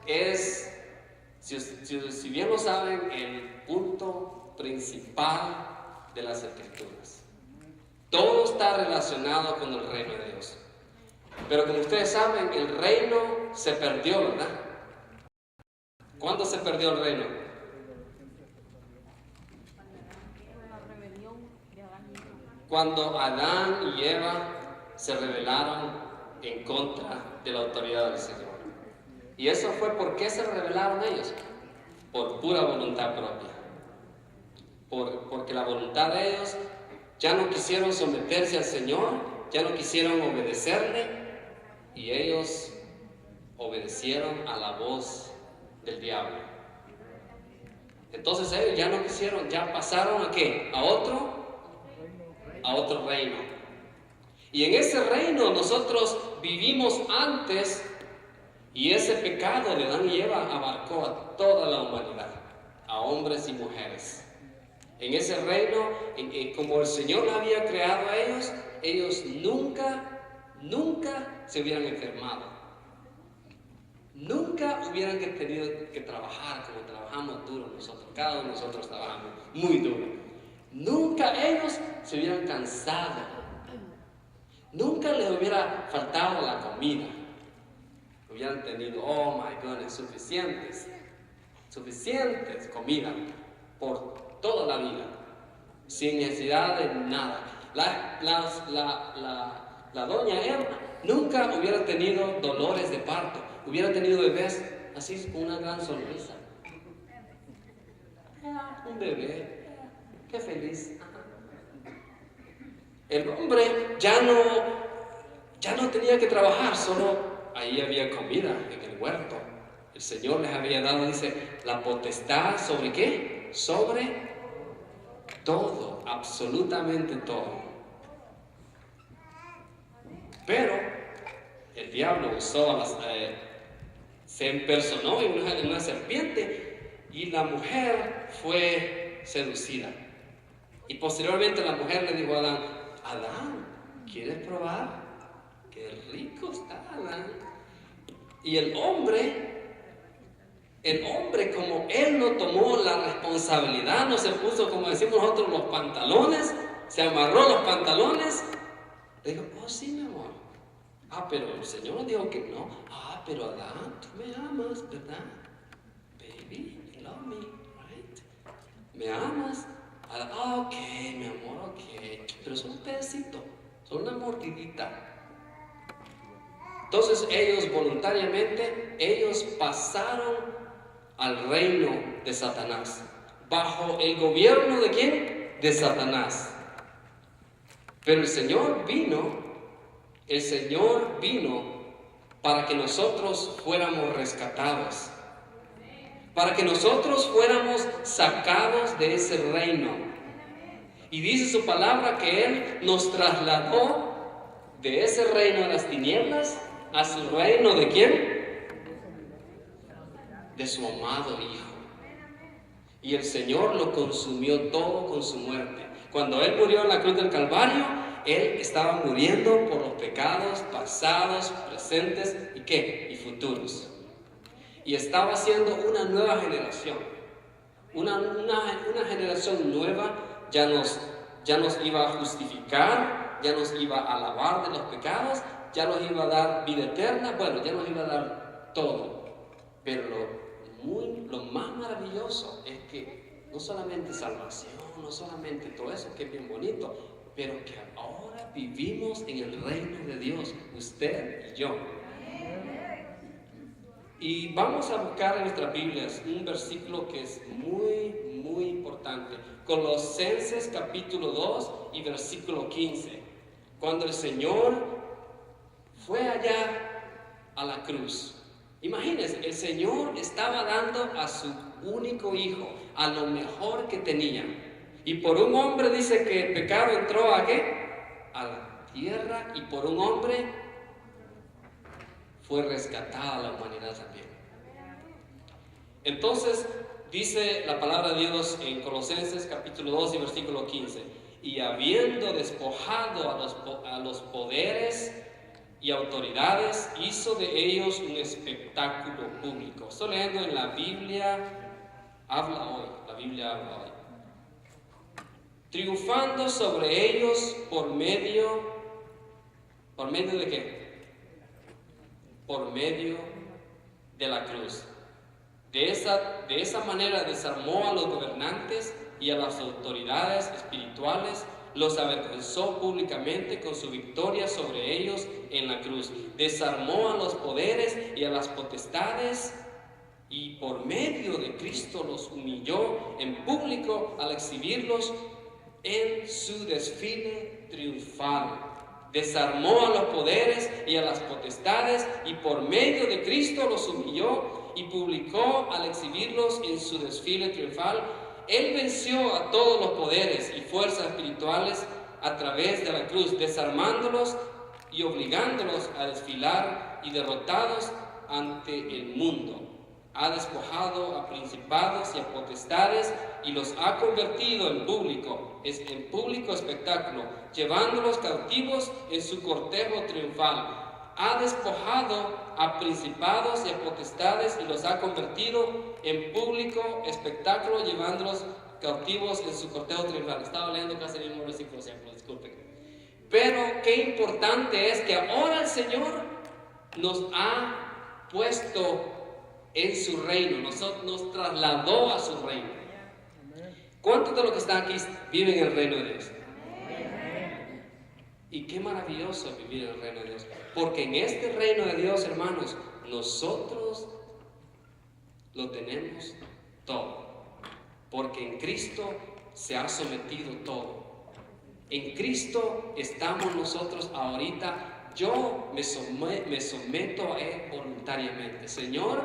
es, si bien lo saben, el punto principal de las Escrituras. Todo está relacionado con el reino de Dios. Pero como ustedes saben, el reino se perdió, ¿verdad? ¿Cuándo se perdió el reino? Cuando Adán y Eva se rebelaron en contra de la autoridad del Señor. Y eso fue ¿por qué se rebelaron ellos? Por pura voluntad propia. Porque la voluntad de ellos ya no quisieron someterse al Señor, ya no quisieron obedecerle, y ellos obedecieron a la voz del diablo. Entonces ellos ya no quisieron, ya pasaron ¿a qué? A otro reino. Y en ese reino nosotros vivimos antes, y ese pecado de Adán y Eva abarcó a toda la humanidad, a hombres y mujeres. En ese reino, como el Señor había creado a ellos nunca se hubieran enfermado. Nunca hubieran tenido que trabajar como trabajamos duro nosotros. Cada uno de nosotros trabajamos muy duro. Nunca ellos se hubieran cansado. Nunca les hubiera faltado la comida. Hubieran tenido, oh my goodness, suficientes comida por toda la vida, sin necesidad de nada. La doña Eva nunca hubiera tenido dolores de parto, hubiera tenido bebés así con una gran sonrisa. Un bebé, qué feliz. El hombre ya no tenía que trabajar, solo ahí había comida en el huerto. El Señor les había dado, dice, la potestad ¿sobre qué? Sobre todo, absolutamente todo. Pero el diablo se empersonó en una serpiente, y la mujer fue seducida. Y posteriormente la mujer le dijo a Adán: Adán, ¿quieres probar? Qué rico está, Adán. Y el hombre, como él no tomó la responsabilidad, no se puso, como decimos nosotros, los pantalones, se amarró los pantalones, le dijo: oh sí, mi amor. Pero el Señor nos dijo que no. Pero Adán, tú me amas, ¿verdad? Baby, you love me, right? ¿Me amas? Ok, mi amor, ok. Pero son un pedacito, son una mordidita. Entonces ellos voluntariamente, ellos pasaron al reino de Satanás. ¿Bajo el gobierno de quién? De Satanás. Pero el Señor vino para que nosotros fuéramos rescatados, para que nosotros fuéramos sacados de ese reino. Y dice su palabra que Él nos trasladó de ese reino de las tinieblas a su reino ¿de quién? De su amado Hijo. Y el Señor lo consumió todo con su muerte. Cuando Él murió en la cruz del Calvario, Él estaba muriendo por los pecados pasados, presentes y ¿qué? Y futuros. Y estaba haciendo una nueva generación. Una generación nueva ya nos iba a justificar, ya nos iba a lavar de los pecados, ya nos iba a dar vida eterna, bueno, ya nos iba a dar todo. Pero lo más maravilloso es que no solamente salvación, no solamente todo eso que es bien bonito, pero que ahora vivimos en el reino de Dios, usted y yo. Y vamos a buscar en nuestras Biblias un versículo que es muy, muy importante. Colosenses capítulo 2 y versículo 15. Cuando el Señor fue allá a la cruz, imagínense, el Señor estaba dando a su único hijo, a lo mejor que tenía. Y por un hombre dice que el pecado entró ¿a qué? A la tierra, y por un hombre fue rescatada la humanidad también. Entonces dice la palabra de Dios en Colosenses capítulo 2 y versículo 15: y habiendo despojado a los poderes y autoridades, hizo de ellos un espectáculo público. Estoy leyendo en la Biblia habla hoy, la Biblia habla hoy. Triunfando sobre ellos ¿por medio de qué? Por medio de la cruz. De esa manera desarmó a los gobernantes y a las autoridades espirituales, los avergonzó públicamente con su victoria sobre ellos en la cruz. Desarmó a los poderes y a las potestades y por medio de Cristo los humilló en público al exhibirlos en su desfile triunfal. Desarmó a los poderes y a las potestades y por medio de Cristo los humilló y publicó al exhibirlos en su desfile triunfal. Él venció a todos los poderes y fuerzas espirituales a través de la cruz, desarmándolos y obligándolos a desfilar y derrotados ante el mundo. Ha despojado a principados y a potestades y los ha convertido en público espectáculo, llevándolos cautivos en su cortejo triunfal. Ha despojado a principados y a potestades y los ha convertido en público espectáculo, llevándolos cautivos en su cortejo triunfal. Estaba leyendo casi el mismo versículo siempre, disculpen. Pero qué importante es que ahora el Señor nos ha puesto en su reino, nos trasladó a su reino. ¿Cuántos de los que están aquí viven en el reino de Dios? Y qué maravilloso vivir en el reino de Dios, porque en este reino de Dios, hermanos, nosotros lo tenemos todo, porque en Cristo se ha sometido todo. En Cristo estamos nosotros ahorita. Yo me someto a Él voluntariamente. Señor,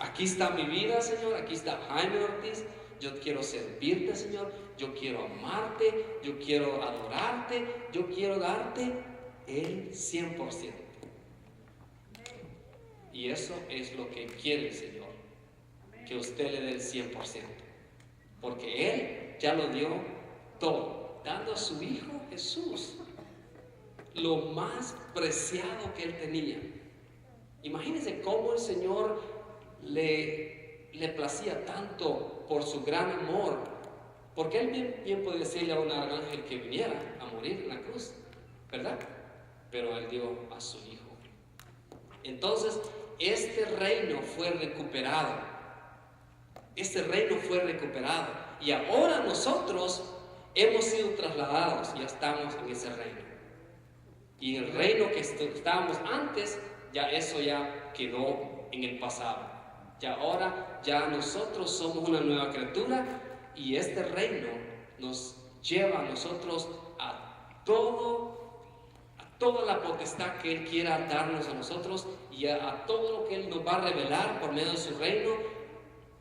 aquí está mi vida, Señor, aquí está Jaime Ortiz. Yo quiero servirte, Señor, yo quiero amarte, yo quiero adorarte, yo quiero darte el 100%. Y eso es lo que quiere el Señor, que usted le dé el 100%. Porque Él ya lo dio todo, dando a su Hijo Jesús, lo más preciado que Él tenía. Imagínense cómo el Señor le placía tanto por su gran amor, porque Él bien podía decirle a un ángel que viniera a morir en la cruz, ¿verdad? Pero Él dio a su Hijo. Entonces, este reino fue recuperado. Este reino fue recuperado. Y ahora nosotros hemos sido trasladados, ya estamos en ese reino. Y en el reino que estábamos antes, ya eso ya quedó en el pasado. Ya ahora, ya nosotros somos una nueva criatura y este reino nos lleva a nosotros a toda la potestad que Él quiera darnos a nosotros y a todo lo que Él nos va a revelar por medio de su reino.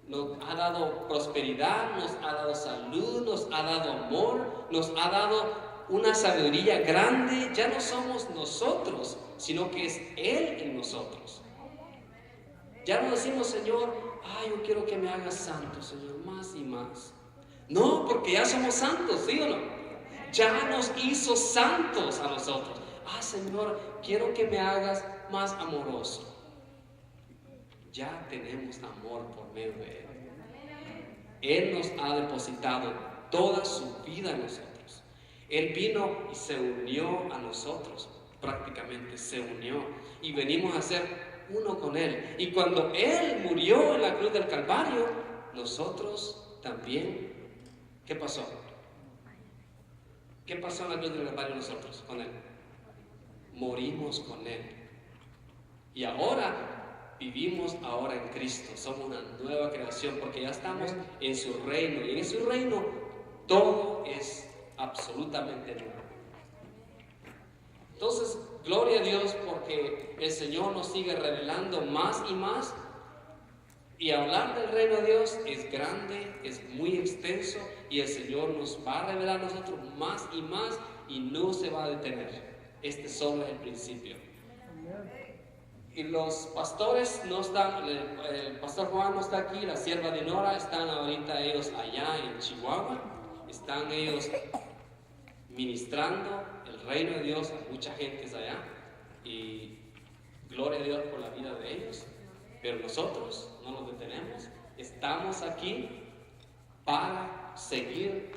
Nos ha dado prosperidad, nos ha dado salud, nos ha dado amor, nos ha dado una sabiduría grande. Ya no somos nosotros, sino que es Él en nosotros. Ya no decimos, Señor, yo quiero que me hagas santo, Señor, más y más. No, porque ya somos santos, ¿sí o no? Ya nos hizo santos a nosotros. Señor, quiero que me hagas más amoroso. Ya tenemos amor por medio de Él. Él nos ha depositado toda su vida en nosotros. Él vino y se unió a nosotros, prácticamente se unió. Y venimos a ser uno con Él. Y cuando Él murió en la cruz del Calvario, nosotros también, ¿qué pasó? ¿Qué pasó en la cruz del Calvario nosotros con Él? Morimos con Él. Y ahora vivimos ahora en Cristo. Somos una nueva creación porque ya estamos en su reino. Y en su reino todo es absolutamente nuevo. Entonces, gloria a Dios porque el Señor nos sigue revelando más y más. Y hablar del reino de Dios es grande, es muy extenso y el Señor nos va a revelar a nosotros más y más y no se va a detener. Este solo es el principio. Y los pastores no están, el pastor Juan no está aquí, la sierva de Nora, están ahorita ellos allá en Chihuahua, están ellos ministrando el reino de Dios a mucha gente allá. y gloria a Dios por la vida de ellos, pero nosotros no nos detenemos, estamos aquí para seguir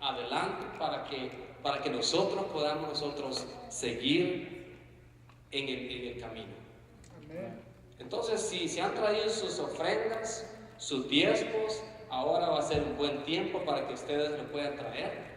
adelante, para que nosotros podamos seguir en el camino. Entonces, si se han traído sus ofrendas, sus diezmos, ahora va a ser un buen tiempo para que ustedes lo puedan traer.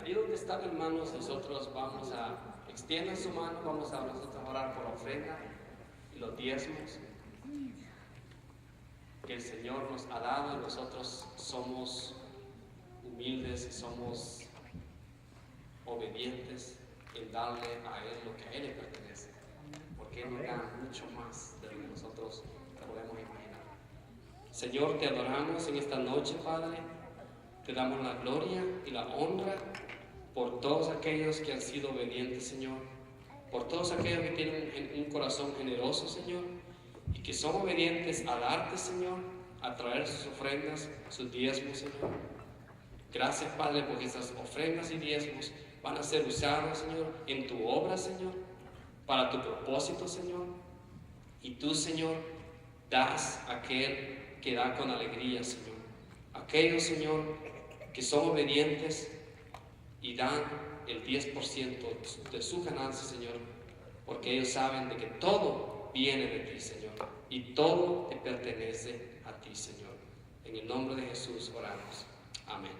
Ahí donde están, hermanos, nosotros vamos a extiendan su mano, vamos a nosotros a orar por la ofrenda y los diezmos que el Señor nos ha dado, y nosotros somos humildes y somos obedientes en darle a Él lo que a Él le pertenece, porque Él nos da mucho más de lo que nosotros podemos imaginar. Señor, te adoramos en esta noche, Padre. Te damos la gloria y la honra por todos aquellos que han sido obedientes, Señor, por todos aquellos que tienen un corazón generoso, Señor, y que son obedientes a darte, Señor, a traer sus ofrendas, sus diezmos, Señor. Gracias, Padre, porque estas ofrendas y diezmos van a ser usados, Señor, en tu obra, Señor, para tu propósito, Señor. Y tú, Señor, das a aquel que da con alegría, Señor. Aquellos, Señor, que son obedientes y dan el 10% de su ganancia, Señor, porque ellos saben de que todo viene de ti, Señor, y todo te pertenece a ti, Señor. En el nombre de Jesús oramos. Amén.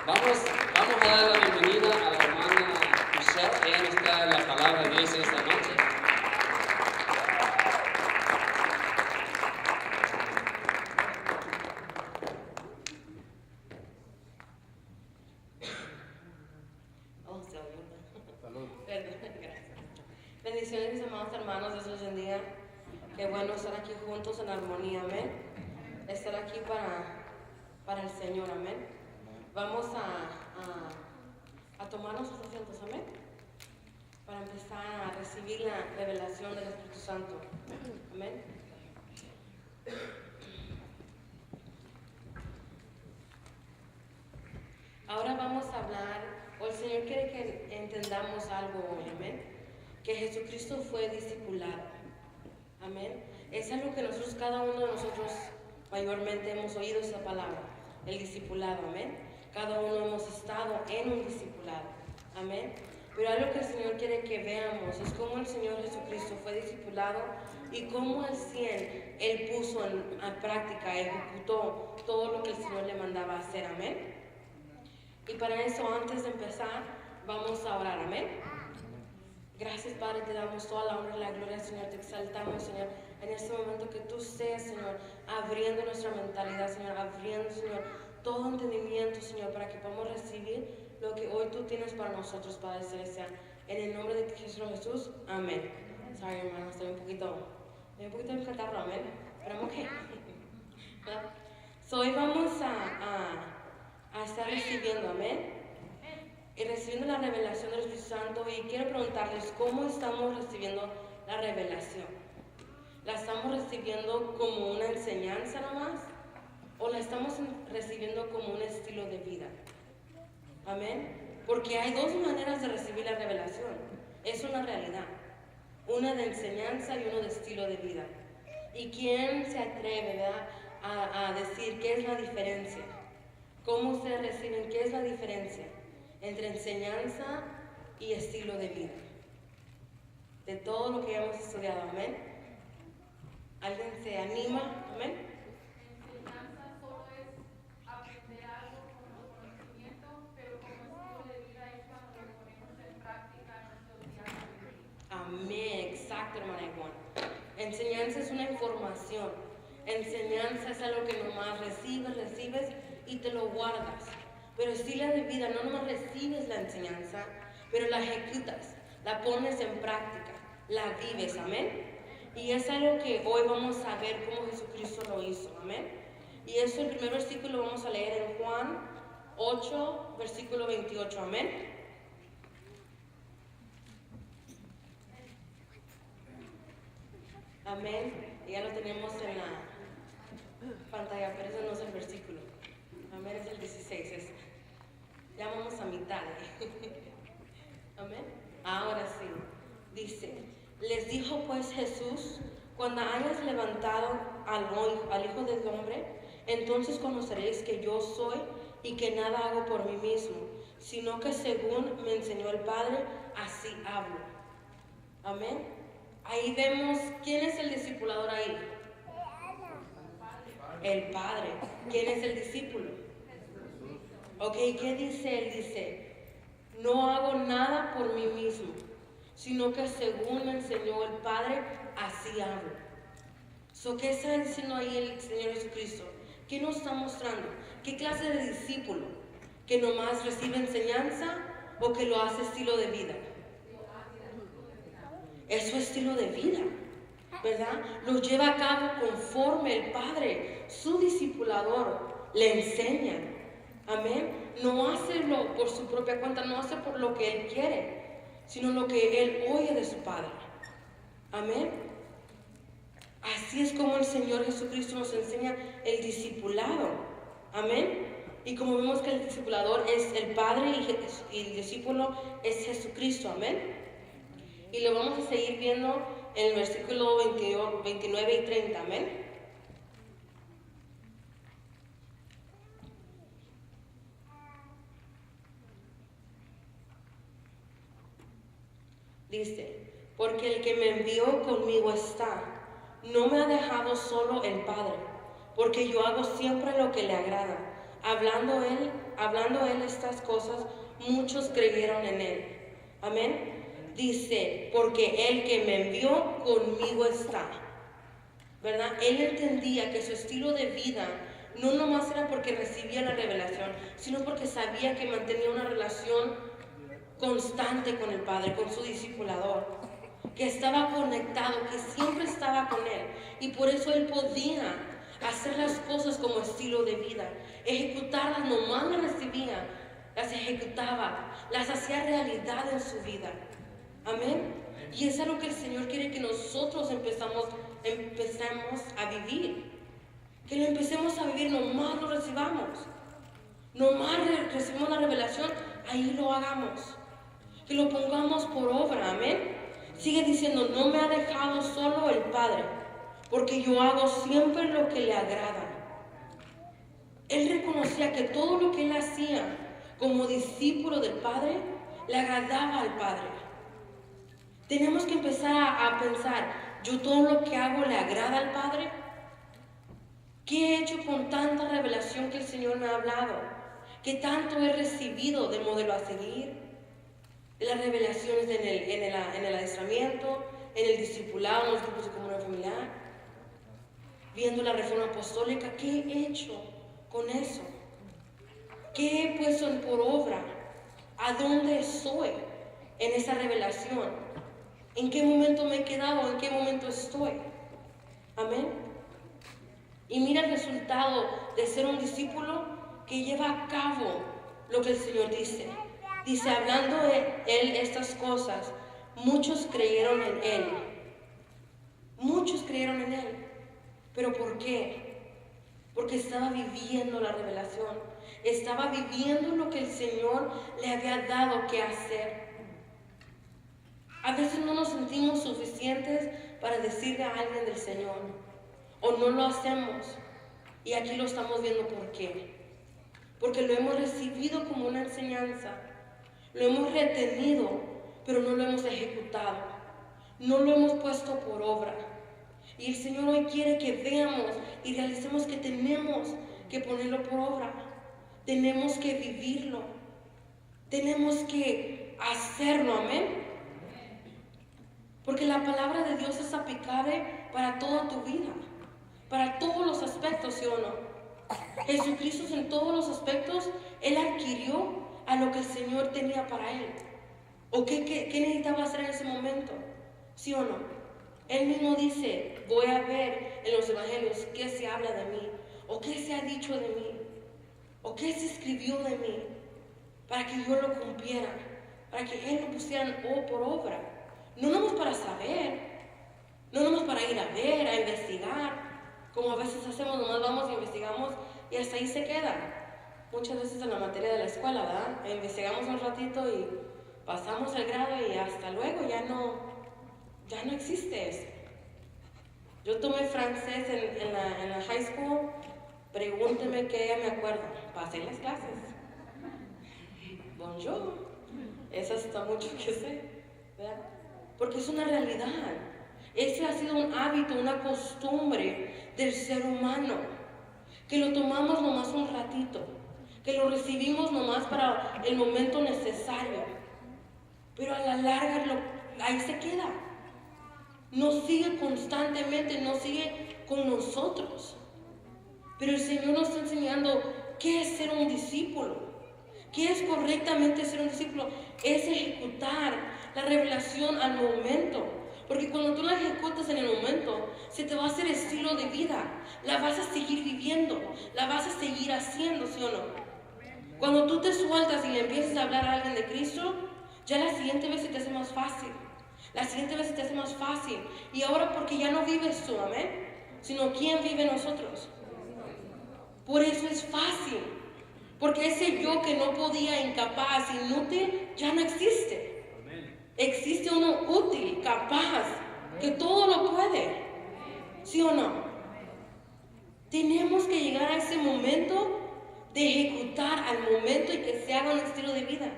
Vamos a dar la bienvenida a la hermana Michelle. Ella nos trae la palabra de Dios esta noche. Bendiciones, mis amados hermanos, Dios los bendiga. Qué bueno estar aquí juntos en armonía, amén. Estar aquí para el Señor, amén. Vamos a tomar nuestros asientos, amén, para empezar a recibir la revelación del Espíritu Santo, amén. Ahora vamos a hablar, o el Señor quiere que entendamos algo hoy, amén, que Jesucristo fue discipulado, amén. Es algo que nosotros, cada uno de nosotros mayormente hemos oído esa palabra, el discipulado, amén. Cada uno hemos estado en un discipulado, amén. Pero algo que el Señor quiere que veamos es cómo el Señor Jesucristo fue discipulado y cómo al 100 Él puso en práctica, ejecutó todo lo que el Señor le mandaba hacer, amén. Y para eso, antes de empezar, vamos a orar, amén. Gracias, Padre, te damos toda la honra y la gloria, Señor, te exaltamos, Señor, en este momento que tú seas, Señor, abriendo nuestra mentalidad, Señor, abriendo, Señor, todo entendimiento, Señor, para que podamos recibir lo que hoy tú tienes para nosotros, Padre Celestial. En el nombre de Jesús, amén. Sorry, hermano, estoy un poquito en catarro, amén. Pero I'm okay. So, hoy vamos a estar recibiendo, amén, y recibiendo la revelación del Espíritu Santo. Y quiero preguntarles, ¿cómo estamos recibiendo la revelación? ¿La estamos recibiendo como una enseñanza nomás? ¿O la estamos recibiendo como un estilo de vida? Amén. Porque hay dos maneras de recibir la revelación. Es una realidad. Una de enseñanza y uno de estilo de vida. ¿Y quién se atreve, ¿verdad?, a decir qué es la diferencia? ¿Cómo ustedes reciben? ¿Qué es la diferencia entre enseñanza y estilo de vida? De todo lo que hemos estudiado, amén. ¿Alguien se anima? Amén. Enseñanza solo es aprender algo como conocimiento, pero como estilo de vida es cuando lo ponemos en práctica en nuestro día a día. Amén, exacto, hermana Ivonne. Enseñanza es una información. Enseñanza es algo que nomás recibes y te lo guardas. Pero estilo de vida, no nomás recibes la enseñanza, pero la ejecutas, la pones en práctica, la vives, amén. Y es algo que hoy vamos a ver cómo Jesucristo lo hizo, amén. Y eso, el primer versículo vamos a leer en Juan 8, versículo 28, amén. Amén. Y ya lo tenemos en la pantalla, pero ese no es el versículo. Amén, es el 16. Ya vamos a mitad. Amén. Ahora sí. Dice, les dijo pues Jesús, cuando hayas levantado al Hijo del Hombre, entonces conoceréis que yo soy y que nada hago por mí mismo, sino que según me enseñó el Padre, así hablo. Amén. Ahí vemos, ¿quién es el discipulador ahí? El Padre. ¿Quién es el discípulo? Ok, ¿qué dice él? Dice, no hago nada por mí mismo, sino que según me enseñó el Padre, así hablo. ¿Qué está diciendo ahí el Señor Jesucristo? ¿Qué nos está mostrando? ¿Qué clase de discípulo? ¿Que nomás recibe enseñanza o que lo hace estilo de vida? Es su estilo de vida, ¿verdad? Lo lleva a cabo conforme el Padre, su discipulador, le enseña. Amén. No hace por su propia cuenta, no hace por lo que él quiere, sino lo que él oye de su Padre. Amén. Así es como el Señor Jesucristo nos enseña el discipulado. Amén. Y como vemos que el discipulador es el Padre y el discípulo es Jesucristo. Amén. Y lo vamos a seguir viendo en el versículo 29 y 30. Amén. Dice, porque el que me envió conmigo está, no me ha dejado solo el Padre, porque yo hago siempre lo que le agrada. Hablando él estas cosas, muchos creyeron en él. Amén. Dice, porque el que me envió conmigo está. ¿Verdad? Él entendía que su estilo de vida no nomás era porque recibía la revelación, sino porque sabía que mantenía una relación constante con el Padre, con su discipulador, que estaba conectado, que siempre estaba con él, y por eso él podía hacer las cosas como estilo de vida, ejecutarlas, nomás las recibía, las ejecutaba, las hacía realidad en su vida. Amén. Y es algo que el Señor quiere que nosotros empecemos a vivir, que lo empecemos a vivir, nomás lo recibamos, nomás recibimos la revelación, ahí lo hagamos, que lo pongamos por obra. Amén. Sigue diciendo, no me ha dejado solo el Padre, porque yo hago siempre lo que le agrada. Él reconocía que todo lo que él hacía como discípulo del Padre le agradaba al Padre. Tenemos que empezar a pensar, ¿yo todo lo que hago le agrada al Padre? ¿Qué he hecho con tanta revelación que el Señor me ha hablado? ¿Qué tanto he recibido de modelo a seguir? Las revelaciones en el adiestramiento, en el discipulado, en los grupos de comunión familiar, viendo la reforma apostólica. ¿Qué he hecho con eso? ¿Qué he puesto por obra? ¿A dónde estoy en esa revelación? ¿En qué momento me he quedado? ¿En qué momento estoy? Amén. Y mira el resultado de ser un discípulo que lleva a cabo lo que el Señor dice. Dice, hablando de él estas cosas, muchos creyeron en él. Muchos creyeron en él. ¿Pero por qué? Porque estaba viviendo la revelación. Estaba viviendo lo que el Señor le había dado que hacer. A veces no nos sentimos suficientes para decirle a alguien del Señor, o no lo hacemos, y aquí lo estamos viendo. ¿Por qué? Porque lo hemos recibido como una enseñanza, lo hemos retenido, pero no lo hemos ejecutado, no lo hemos puesto por obra. Y el Señor hoy quiere que veamos y realicemos que tenemos que ponerlo por obra. Tenemos que vivirlo. Tenemos que hacerlo, amén. Porque la palabra de Dios es aplicable para toda tu vida, para todos los aspectos, ¿sí o no? Jesucristo en todos los aspectos, Él adquirió a lo que el Señor tenía para Él. ¿O qué necesitaba hacer en ese momento? ¿Sí o no? Él mismo dice, voy a ver en los evangelios qué se habla de mí, o qué se ha dicho de mí, o qué se escribió de mí, para que yo lo cumpliera, para que Él lo pusiera por obra. No nomás para saber, no nomás para ir a ver, a investigar, como a veces hacemos, nomás vamos y investigamos y hasta ahí se queda. Muchas veces en la materia de la escuela, ¿verdad? Investigamos un ratito y pasamos el grado y hasta luego ya no existe eso. Yo tomé francés en la high school, pregúnteme que ya me acuerdo, pasé las clases. Bonjour, eso está mucho que sé, ¿verdad? Porque es una realidad. Ese ha sido un hábito, una costumbre del ser humano, que lo tomamos nomás un ratito, que lo recibimos nomás para el momento necesario, pero a la larga ahí se queda. No sigue constantemente, no sigue con nosotros. Pero el Señor nos está enseñando qué es ser un discípulo. ¿Qué es correctamente ser un discípulo? Es ejecutar la revelación al momento. Porque cuando tú la ejecutas en el momento, se te va a hacer estilo de vida. La vas a seguir viviendo, la vas a seguir haciendo, ¿sí o no? Cuando tú te sueltas y le empiezas a hablar a alguien de Cristo, ya la siguiente vez se te hace más fácil. La siguiente vez se te hace más fácil. Y ahora porque ya no vives tú, amén, sino ¿quién vive en nosotros? Por eso es fácil. Porque ese yo que no podía, incapaz, inútil, ya no existe. Existe uno útil, capaz, que todo lo puede. ¿Sí o no? Tenemos que llegar a ese momento de ejecutar al momento y que se haga un estilo de vida.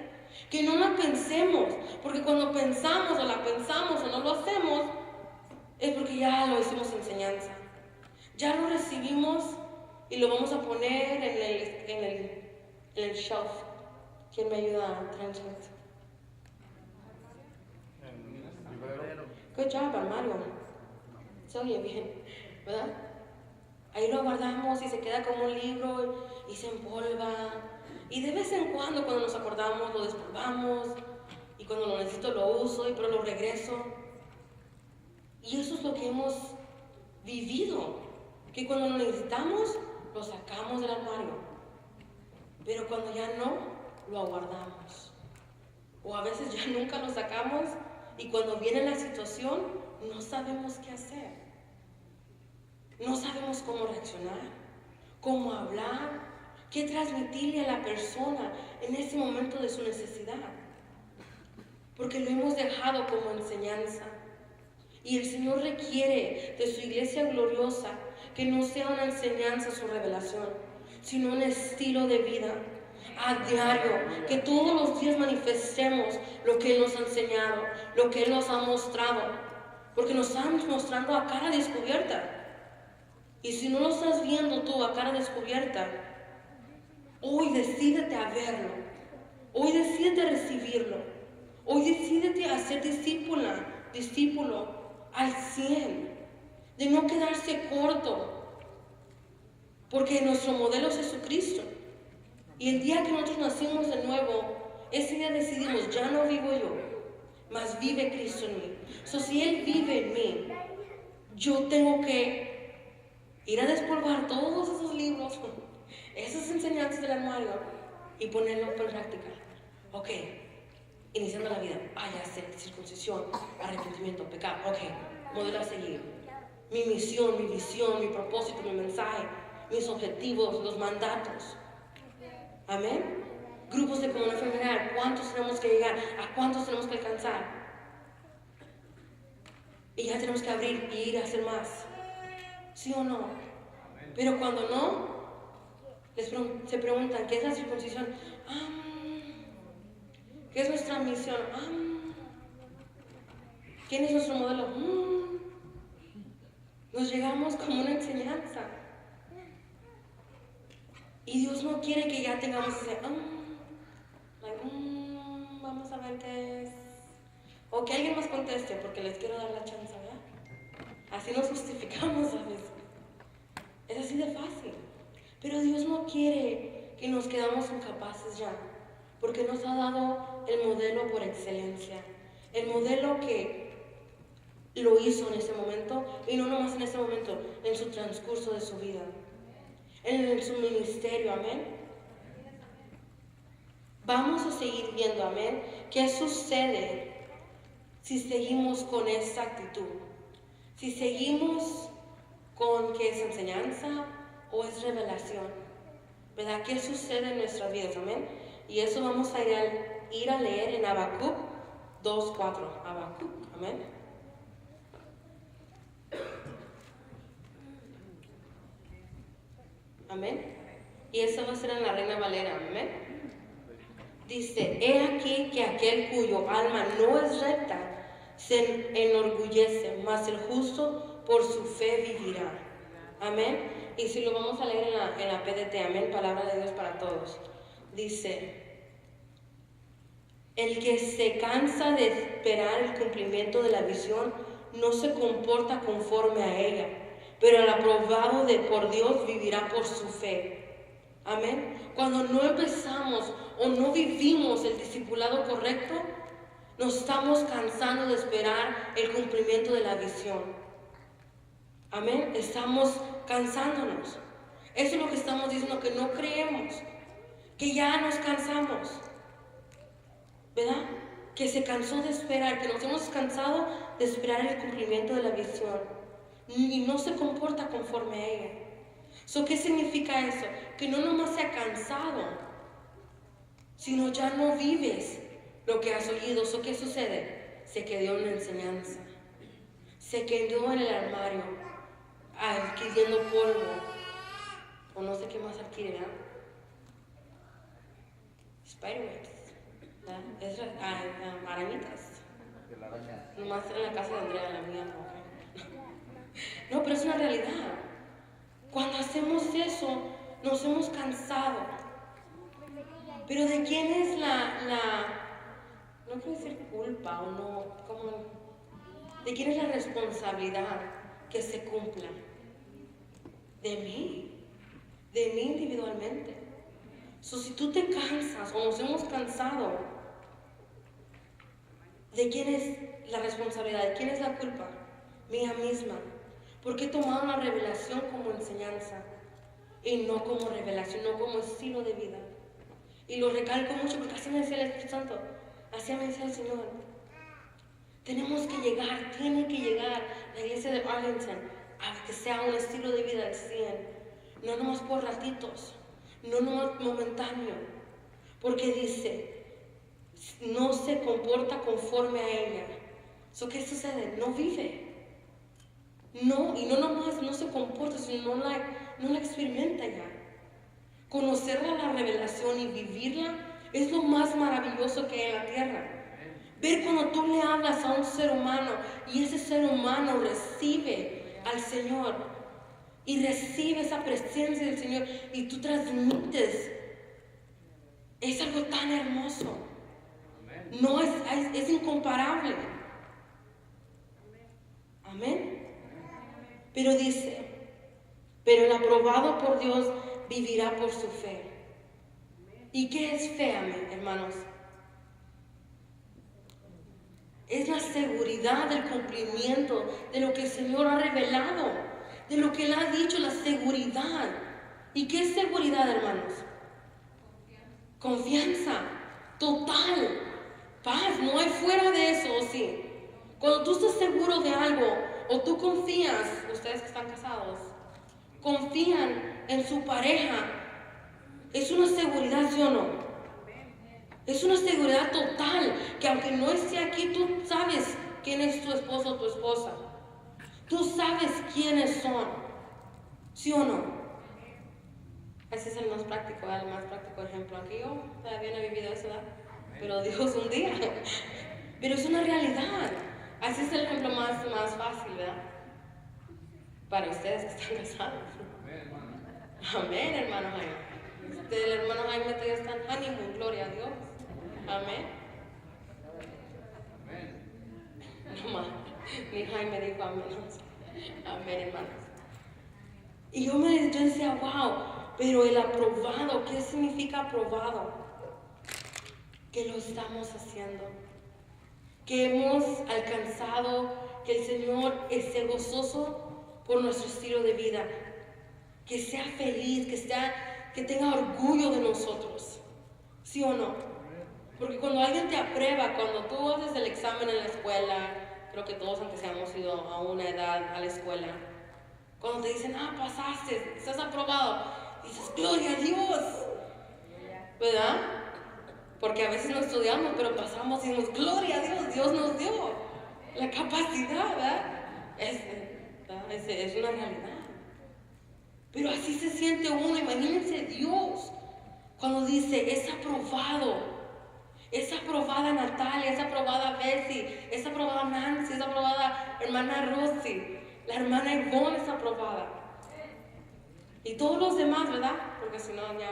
Que no la pensemos, porque cuando pensamos o la pensamos o no lo hacemos, es porque ya lo hicimos enseñanza. Ya lo recibimos y lo vamos a poner en el shelf. ¿Quién me ayuda a translate? Good job, armario. Se oye bien, ¿verdad? Ahí lo guardamos y se queda como un libro y se empolva. Y de vez en cuando nos acordamos, lo despolvamos. Y cuando lo necesito lo uso, pero lo regreso. Y eso es lo que hemos vivido. Que cuando lo necesitamos, lo sacamos del armario. Pero cuando ya no, lo aguardamos. O a veces ya nunca lo sacamos. Y cuando viene la situación, no sabemos qué hacer. No sabemos cómo reaccionar, cómo hablar, qué transmitirle a la persona en ese momento de su necesidad. Porque lo hemos dejado como enseñanza. Y el Señor requiere de su iglesia gloriosa que no sea una enseñanza, su revelación, sino un estilo de vida a diario, que todos los días manifestemos lo que Él nos ha enseñado, lo que Él nos ha mostrado, porque nos estamos mostrando a cara descubierta. Y si no lo estás viendo tú a cara descubierta, hoy decídete a verlo, hoy decídete a recibirlo, hoy decídete a ser discípulo al 100, de no quedarse corto, porque nuestro modelo es Jesucristo. Y el día que nosotros nacimos de nuevo, ese día decidimos, ya no vivo yo, mas vive Cristo en mí. Si Él vive en mí, yo tengo que ir a despolvar todos esos libros, esas enseñanzas del armario y ponerlo en práctica. Ok, iniciando la vida, ya sé, circuncisión, arrepentimiento, pecado, ok, modelo a seguir. Mi misión, mi visión, mi propósito, mi mensaje, mis objetivos, los mandatos. Amén. Grupos de comunión familiar, ¿cuántos tenemos que llegar? ¿A cuántos tenemos que alcanzar? Y ya tenemos que abrir y ir a hacer más. ¿Sí o no? Pero cuando no, se preguntan, ¿qué es la circuncisión? ¿Qué es nuestra misión? ¿Quién es nuestro modelo? Nos llegamos como una enseñanza. Y Dios no quiere que ya tengamos ese, vamos a ver qué es. O que alguien más conteste porque les quiero dar la chance, ¿verdad? Así nos justificamos a veces. Es así de fácil. Pero Dios no quiere que nos quedamos incapaces ya, porque nos ha dado el modelo por excelencia. El modelo que lo hizo en ese momento, y no nomás en ese momento, en su transcurso de su vida, en su ministerio, amén. Vamos a seguir viendo, amén, qué sucede si seguimos con esta actitud. Si seguimos con que es enseñanza o es revelación, ¿verdad? ¿Qué sucede en nuestras vidas, amén? Y eso vamos a ir a leer en Habacuc 2:4. Habacuc, amén. Amén. Y eso va a ser en la Reina Valera, amén. Dice, he aquí que aquel cuyo alma no es recta se enorgullece, mas el justo por su fe vivirá. Amén. Y si lo vamos a leer en la PDT, amén, palabra de Dios para todos. Dice, el que se cansa de esperar el cumplimiento de la visión no se comporta conforme a ella, pero el aprobado por Dios vivirá por su fe. Amén. Cuando no empezamos o no vivimos el discipulado correcto, nos estamos cansando de esperar el cumplimiento de la visión. Amén. Estamos cansándonos. Eso es lo que estamos diciendo, que no creemos, que ya nos cansamos, ¿verdad? Que se cansó de esperar, que nos hemos cansado de esperar el cumplimiento de la visión y no se comporta conforme a ella. ¿Qué significa eso? Que no nomás se ha cansado, sino ya no vives lo que has oído. ¿Qué sucede? Se quedó en la enseñanza, se quedó en el armario, adquiriendo polvo, o no sé qué más adquiere, ¿verdad? Spiderwebs, ¿verdad? Arañitas. Nomás en la casa de Andrea, la mía no. No, pero es una realidad. Cuando hacemos eso, nos hemos cansado. Pero ¿de quién es no quiero decir culpa o no, ¿de quién es la responsabilidad que se cumpla? De mí individualmente. Si tú te cansas o nos hemos cansado, ¿de quién es la responsabilidad? ¿De quién es la culpa? Mía misma. Porque he tomado la revelación como enseñanza y no como revelación, no como estilo de vida. Y lo recalco mucho porque así me decía el Espíritu Santo, así me decía el Señor. Tenemos que llegar, tiene que llegar la iglesia de Arlington a que sea un estilo de vida al 100. No nomás por ratitos, no nomás momentáneo. Porque dice, no se comporta conforme a ella. ¿Qué sucede? No vive. No, y no nomás no se comporta, sino no la experimenta ya. Conocer la revelación y vivirla es lo más maravilloso que hay en la tierra. Ver cuando tú le hablas a un ser humano y ese ser humano recibe al Señor y recibe esa presencia del Señor y tú transmites, es algo tan hermoso. No es incomparable. Amén. Pero dice, pero el aprobado por Dios vivirá por su fe. ¿Y qué es fe, hermanos? Es la seguridad del cumplimiento de lo que el Señor ha revelado, de lo que Él ha dicho, la seguridad. ¿Y qué es seguridad, hermanos? Confianza total, paz, no hay fuera de eso, ¿o sí? Cuando tú estás seguro de algo, o tú confías, ustedes que están casados, confían en su pareja, es una seguridad, ¿sí o no? Es una seguridad total, que aunque no esté aquí, tú sabes quién es tu esposo o tu esposa. Tú sabes quiénes son, ¿sí o no? Ese es el más práctico ejemplo. Aunque yo todavía no he vivido eso, ¿verdad? Pero Dios un día. Pero es una realidad. Así es el ejemplo más fácil, ¿verdad? para ustedes que están casados. Amén, hermano Jaime. El hermano Jaime todavía está en honeymoon, gloria a Dios. Amén. No más, ni Jaime dijo amén. Amén, hermanos. Y yo decía, wow, pero el aprobado, ¿qué significa aprobado? Que lo estamos haciendo, que hemos alcanzado, que el Señor esté gozoso por nuestro estilo de vida, que sea feliz, que tenga orgullo de nosotros, ¿sí o no? Porque cuando alguien te aprueba, cuando tú haces el examen en la escuela, creo que todos antes hemos ido a una edad a la escuela, cuando te dicen, pasaste, estás aprobado, dices, gloria a Dios, ¿verdad? Porque a veces no estudiamos, pero pasamos y decimos, gloria a Dios, Dios nos dio la capacidad, ¿verdad? Es una realidad. Pero así se siente uno, imagínense Dios, cuando dice, es aprobada Natalia, es aprobada Bessie, es aprobada Nancy, es aprobada hermana Rosy, la hermana Ivonne es aprobada. Y todos los demás, ¿verdad? Porque si no ya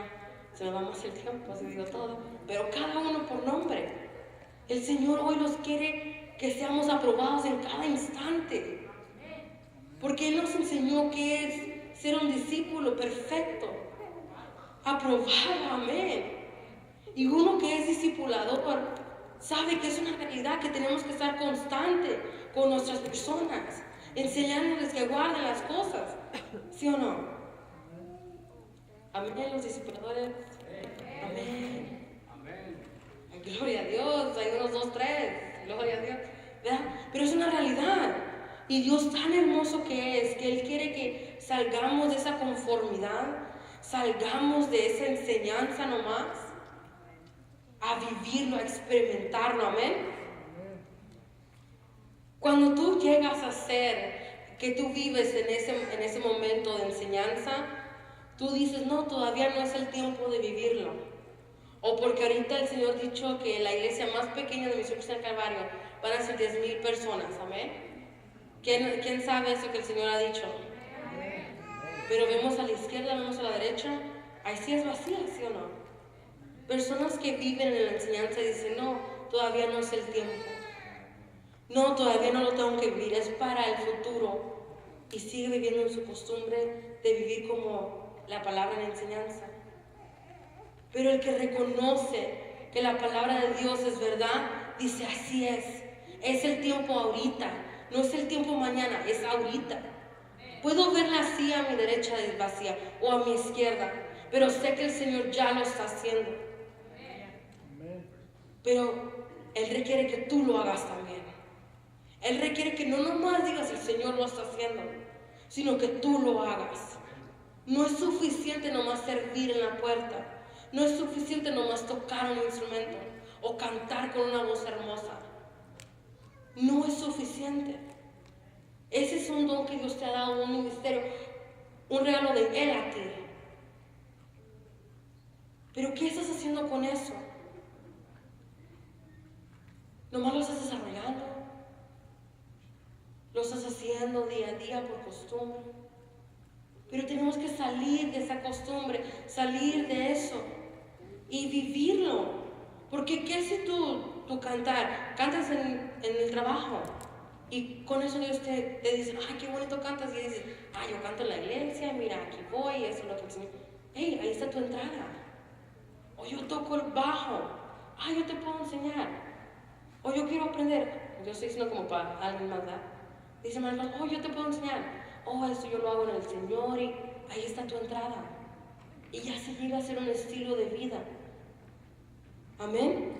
se me va más el tiempo, así digo todo. Pero cada uno por nombre. El Señor hoy nos quiere que seamos aprobados en cada instante. Porque Él nos enseñó que es ser un discípulo perfecto, aprobado, amén. Y uno que es discipulador sabe que es una realidad, que tenemos que estar constante con nuestras personas, enseñándoles que guarden las cosas, ¿sí o no? Amén, los discipuladores. Amén. Gloria a Dios, hay unos 2, 3, gloria a Dios, ¿verdad? Pero es una realidad. Y Dios tan hermoso que Él quiere que salgamos de esa conformidad, salgamos de esa enseñanza nomás, a vivirlo, a experimentarlo, amén. Cuando tú llegas a ser, que tú vives en ese momento de enseñanza, tú dices, no, todavía no es el tiempo de vivirlo. O porque ahorita el Señor ha dicho que la iglesia más pequeña de Misión Cristiana Calvario van a ser 10,000 personas, amén. ¿Quién sabe eso que el Señor ha dicho? Pero vemos a la izquierda, vemos a la derecha, ahí sí es vacía, ¿sí o no? Personas que viven en la enseñanza y dicen, no, todavía no es el tiempo. No, todavía no lo tengo que vivir, es para el futuro. Y sigue viviendo en su costumbre de vivir como la palabra en la enseñanza. Pero el que reconoce que la palabra de Dios es verdad, dice, así es el tiempo ahorita, no es el tiempo mañana, es ahorita. Puedo verla así a mi derecha vacía o a mi izquierda, pero sé que el Señor ya lo está haciendo. Pero Él requiere que tú lo hagas también. Él requiere que no nomás digas el Señor lo está haciendo, sino que tú lo hagas. No es suficiente nomás servir en la puerta. No es suficiente nomás tocar un instrumento o cantar con una voz hermosa. No es suficiente. Ese es un don que Dios te ha dado, un ministerio, un regalo de Él a ti. Pero ¿qué estás haciendo con eso? ¿Nomás lo estás desarrollando? ¿Lo estás haciendo día a día por costumbre? Pero tenemos que salir de esa costumbre, salir de eso y vivirlo. Porque ¿qué si tú cantas en el trabajo? Y con eso Dios te dice, ay, qué bonito cantas. Y dices, ay, yo canto en la iglesia, mira, aquí voy, eso es lo que el Señor. Hey, ahí está tu entrada. O yo toco el bajo, ay, yo te puedo enseñar. O yo quiero aprender. Yo estoy diciendo como para alguien más, ¿verdad? Dice Marcos, oh, yo te puedo enseñar. Oh, esto yo lo hago en el Señor y ahí está tu entrada. Y ya se llega a ser un estilo de vida. Amén.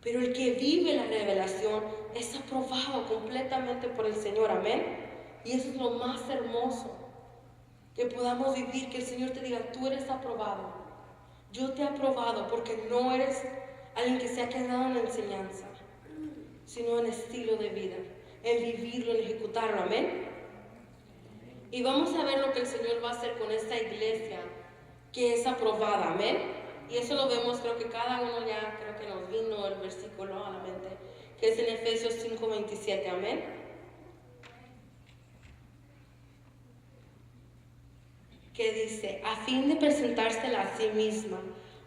Pero el que vive la revelación es aprobado completamente por el Señor, amén. Y eso es lo más hermoso, que podamos vivir, que el Señor te diga, tú eres aprobado, yo te he aprobado, porque no eres alguien que se ha quedado en la enseñanza, sino en estilo de vida, en vivirlo, en ejecutarlo, amén. Y vamos a ver lo que el Señor va a hacer con esta iglesia que es aprobada, amén. Y eso lo vemos, creo que cada uno ya, creo que nos vino el versículo a la mente, que es en Efesios 5:27, amén. que dice, a fin de presentársela a sí misma,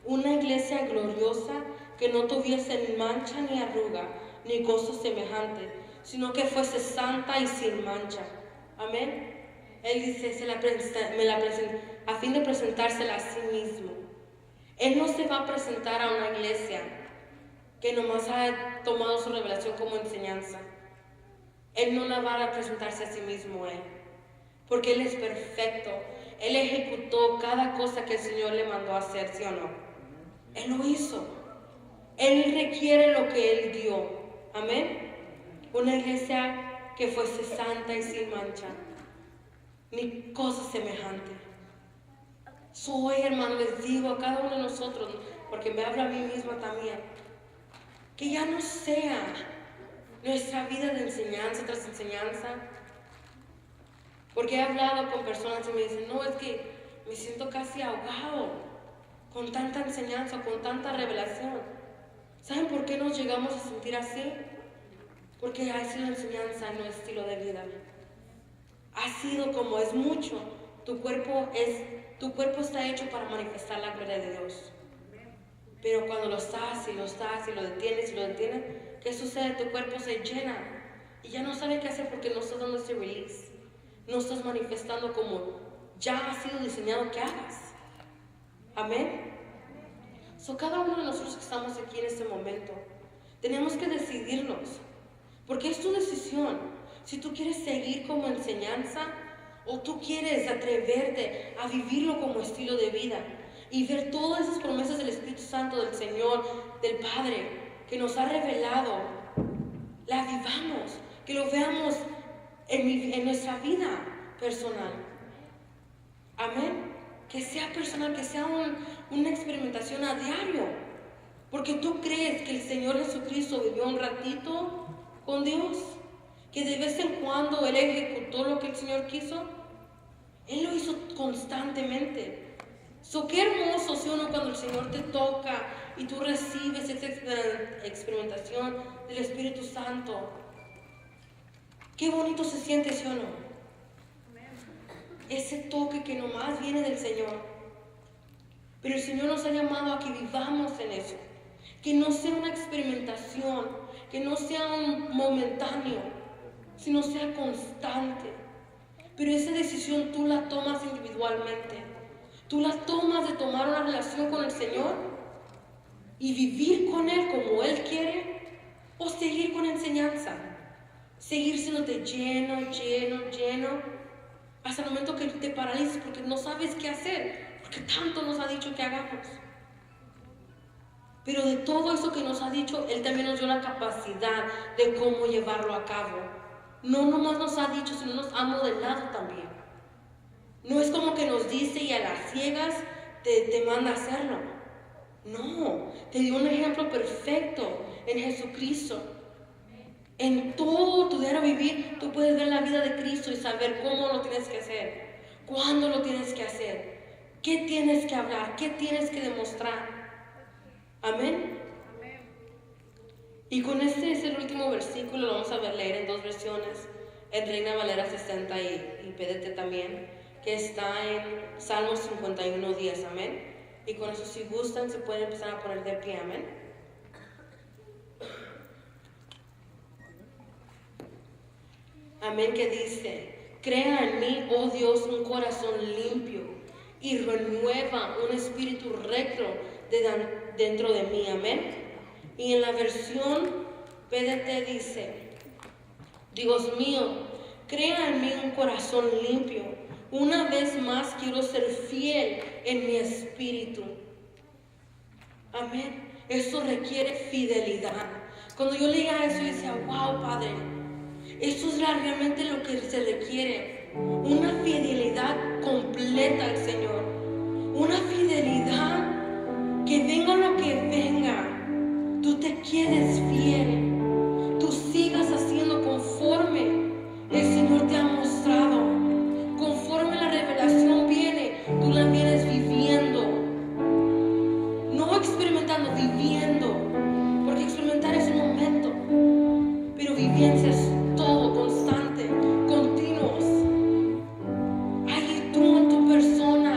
una iglesia gloriosa que no tuviese mancha ni arruga, ni cosa semejante, sino que fuese santa y sin mancha. Amén. Él dice, a fin de presentársela a sí mismo. Él no se va a presentar a una iglesia que nomás ha tomado su revelación como enseñanza. Él no la va a presentarse a sí mismo, porque Él es perfecto. Él ejecutó cada cosa que el Señor le mandó a hacer, ¿sí o no? Él lo hizo. Él requiere lo que Él dio. Amén. Una iglesia que fuese santa y sin mancha, ni cosa semejante. Soy, hermano, les digo a cada uno de nosotros, porque me habla a mí misma también, que ya no sea nuestra vida de enseñanza tras enseñanza. Porque he hablado con personas y me dicen, no, es que me siento casi ahogado con tanta enseñanza, con tanta revelación. ¿Saben por qué nos llegamos a sentir así? Porque ha sido enseñanza en nuestro estilo de vida. Ha sido como es mucho. Tu cuerpo está hecho para manifestar la gloria de Dios. Pero cuando lo estás y lo detienes, ¿qué sucede? Tu cuerpo se llena y ya no sabe qué hacer porque no estás dando ese release. No estás manifestando como ya ha sido diseñado que hagas. Amén. Cada uno de nosotros que estamos aquí en este momento, tenemos que decidirnos, porque es tu decisión. Si tú quieres seguir como enseñanza o tú quieres atreverte a vivirlo como estilo de vida y ver todas esas promesas del Espíritu Santo, del Señor, del Padre, que nos ha revelado, la vivamos, que lo veamos en nuestra vida personal. Amén. Que sea personal, que sea una experimentación a diario. Porque tú crees que el Señor Jesucristo vivió un ratito con Dios, que de vez en cuando Él ejecutó lo que el Señor quiso. Él lo hizo constantemente. Qué hermoso, ¿sí o no? Cuando el Señor te toca y tú recibes esa experimentación del Espíritu Santo. Qué bonito se siente, ¿sí o no? Ese toque que nomás viene del Señor. Pero el Señor nos ha llamado a que vivamos en eso. Que no sea una experimentación, que no sea un momentáneo, sino sea constante. Pero esa decisión tú la tomas individualmente. Tú la tomas de tomar una relación con el Señor y vivir con Él como Él quiere, o seguir con enseñanza. Seguir siéndote lleno, hasta el momento que te paralices porque no sabes qué hacer, porque tanto nos ha dicho que hagamos. Pero de todo eso que nos ha dicho, Él también nos dio la capacidad de cómo llevarlo a cabo. No nomás nos ha dicho, sino nos ha modelado también. No es como que nos dice y a las ciegas te manda a hacerlo. No, te dio un ejemplo perfecto en Jesucristo. En todo tu diario vivir, tú puedes ver la vida de Cristo y saber cómo lo tienes que hacer, cuándo lo tienes que hacer, qué tienes que hablar, qué tienes que demostrar. Amén. Y con este es el último versículo, lo vamos a leer en dos versiones, en Reina Valera 60 y PDT también, que está en Salmos 51:10. Amén. Y con eso, si gustan, se pueden empezar a poner de pie. Amén. Amén, que dice, crea en mí, oh Dios, un corazón limpio y renueva un espíritu recto dentro de mí. Amén. Y en la versión PDT dice, Dios mío, crea en mí un corazón limpio. Una vez más quiero ser fiel en mi espíritu. Amén. Eso requiere fidelidad. Cuando yo leía eso, yo decía, wow, Padre, eso es realmente lo que se requiere. Una fidelidad completa al Señor. Una fidelidad que venga lo que venga, tú te quedes fiel. Tú sigas haciendo conforme el Señor te ha mostrado. Conforme la revelación viene, tú la vienes viviendo. No experimentando, viviendo. Porque experimentar es un momento, pero vivencias todo, constante, continuos. Hay tú en tu persona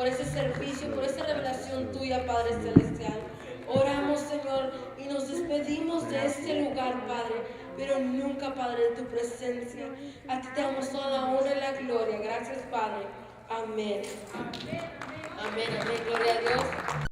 por ese servicio, por esa revelación tuya, Padre Celestial. Oramos, Señor, y nos despedimos de este lugar, Padre, pero nunca, Padre, de tu presencia. A ti te damos toda la honra y la gloria. Gracias, Padre. Amén. Amén, amén. Gloria a Dios.